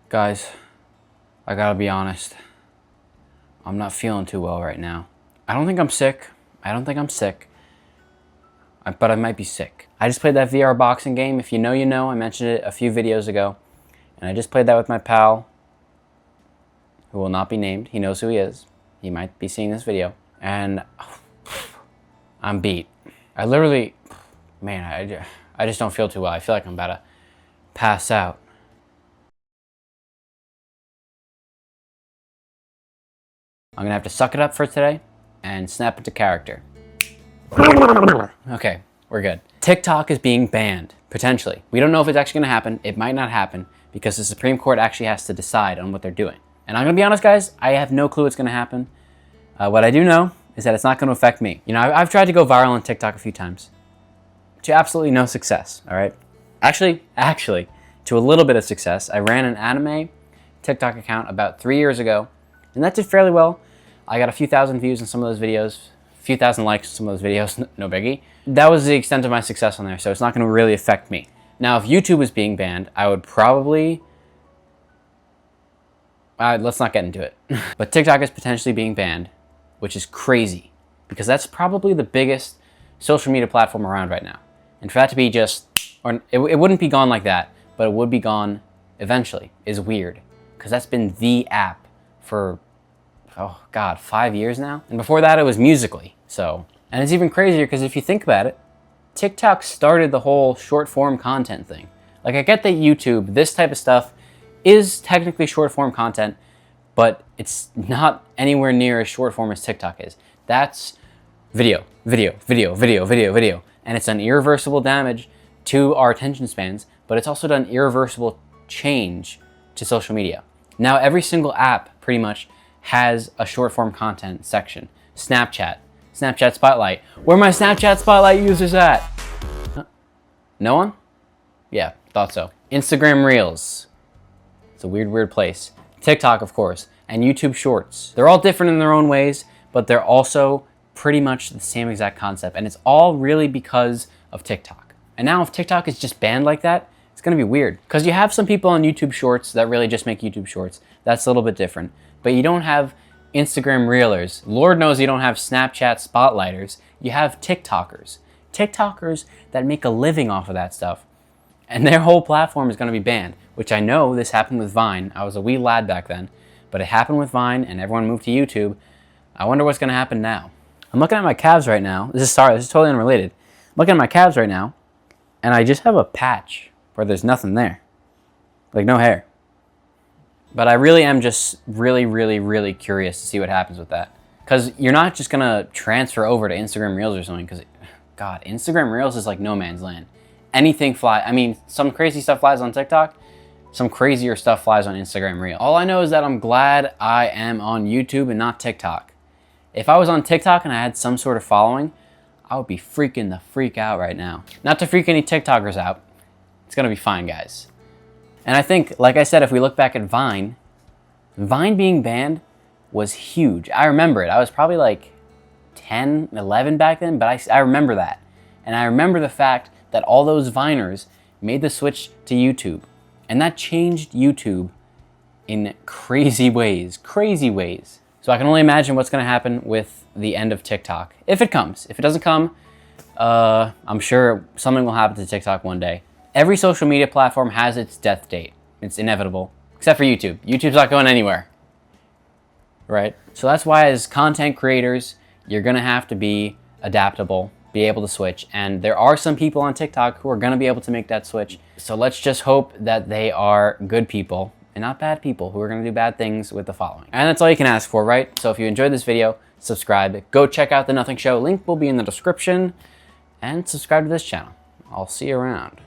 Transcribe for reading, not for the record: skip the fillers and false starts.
Guys, I gotta be honest. I'm not feeling too well right now. I don't think I'm sick. But I might be sick. I just played that VR boxing game. If you know, you know. I mentioned it a few videos ago. And I just played that with my pal, who will not be named. He knows who he is. He might be seeing this video. And I'm beat. I literally, man, I just don't feel too well. I feel like I'm about to pass out. I'm gonna have to suck it up for today and snap into character. Okay, we're good. TikTok is being banned, potentially. We don't know if it's actually gonna happen. It might not happen because the Supreme Court actually has to decide on what they're doing. And I'm gonna be honest, guys, I have no clue what's gonna happen. What I do know is that it's not gonna affect me. You know, I've tried to go viral on TikTok a few times to absolutely no success, all right? Actually, to a little bit of success. I ran an anime TikTok account about 3 years ago, and that did fairly well. I got a few thousand views on some of those videos, a few thousand likes on some of those videos, no biggie. That was the extent of my success on there, so it's not gonna really affect me. Now, if YouTube was being banned, I would probably, let's not get into it. But TikTok is potentially being banned, which is crazy, because that's probably the biggest social media platform around right now. And for that to be just, or it wouldn't be gone like that, but it would be gone eventually, is weird. Because that's been the app for, oh God, 5 years now? And before that, it was Musical.ly, so. And it's even crazier because if you think about it, TikTok started the whole short form content thing. Like, I get that YouTube, this type of stuff, is technically short form content, but it's not anywhere near as short form as TikTok is. That's video. And it's done irreversible damage to our attention spans, but it's also done irreversible change to social media. Now, every single app pretty much has a short form content section. Snapchat Spotlight. Where are my Snapchat Spotlight users at? No one? Yeah, thought so. Instagram Reels. It's a weird place. TikTok, of course, and YouTube Shorts. They're all different in their own ways, but they're also pretty much the same exact concept, and it's all really because of TikTok. And now if TikTok is just banned like that, it's gonna be weird. Because you have some people on YouTube Shorts that really just make YouTube Shorts. That's a little bit different. But you don't have Instagram Reelers. Lord knows you don't have Snapchat Spotlighters. You have TikTokers. TikTokers that make a living off of that stuff. And their whole platform is gonna be banned, which I know this happened with Vine. I was a wee lad back then, but it happened with Vine and everyone moved to YouTube. I wonder what's gonna happen now. I'm looking at my calves right now. This is totally unrelated. I'm looking at my calves right now, and I just have a patch where there's nothing there. Like, no hair. But I really am just really curious to see what happens with that. Because you're not just gonna transfer over to Instagram Reels or something, because, God, Instagram Reels is like no man's land. Anything fly. I mean, some crazy stuff flies on TikTok, some crazier stuff flies on Instagram Reel. All I know is that I'm glad I am on YouTube and not TikTok. If I was on TikTok and I had some sort of following, I would be freaking the freak out right now. Not to freak any TikTokers out. It's gonna be fine, guys. And I think, like I said, if we look back at Vine being banned was huge. I remember it. I was probably like 10, 11 back then, but I remember that. And I remember the fact that all those Viners made the switch to YouTube. And that changed YouTube in crazy ways. So I can only imagine what's gonna happen with the end of TikTok. If it comes. If it doesn't come, I'm sure something will happen to TikTok one day. Every social media platform has its death date. It's inevitable. Except for YouTube. YouTube's not going anywhere. Right? So that's why as content creators, you're gonna have to be adaptable, be able to switch. And there are some people on TikTok who are gonna be able to make that switch. So let's just hope that they are good people and not bad people who are gonna do bad things with the following. And that's all you can ask for, right? So if you enjoyed this video, subscribe. Go check out The Nothing Show. Link will be in the description. And subscribe to this channel. I'll see you around.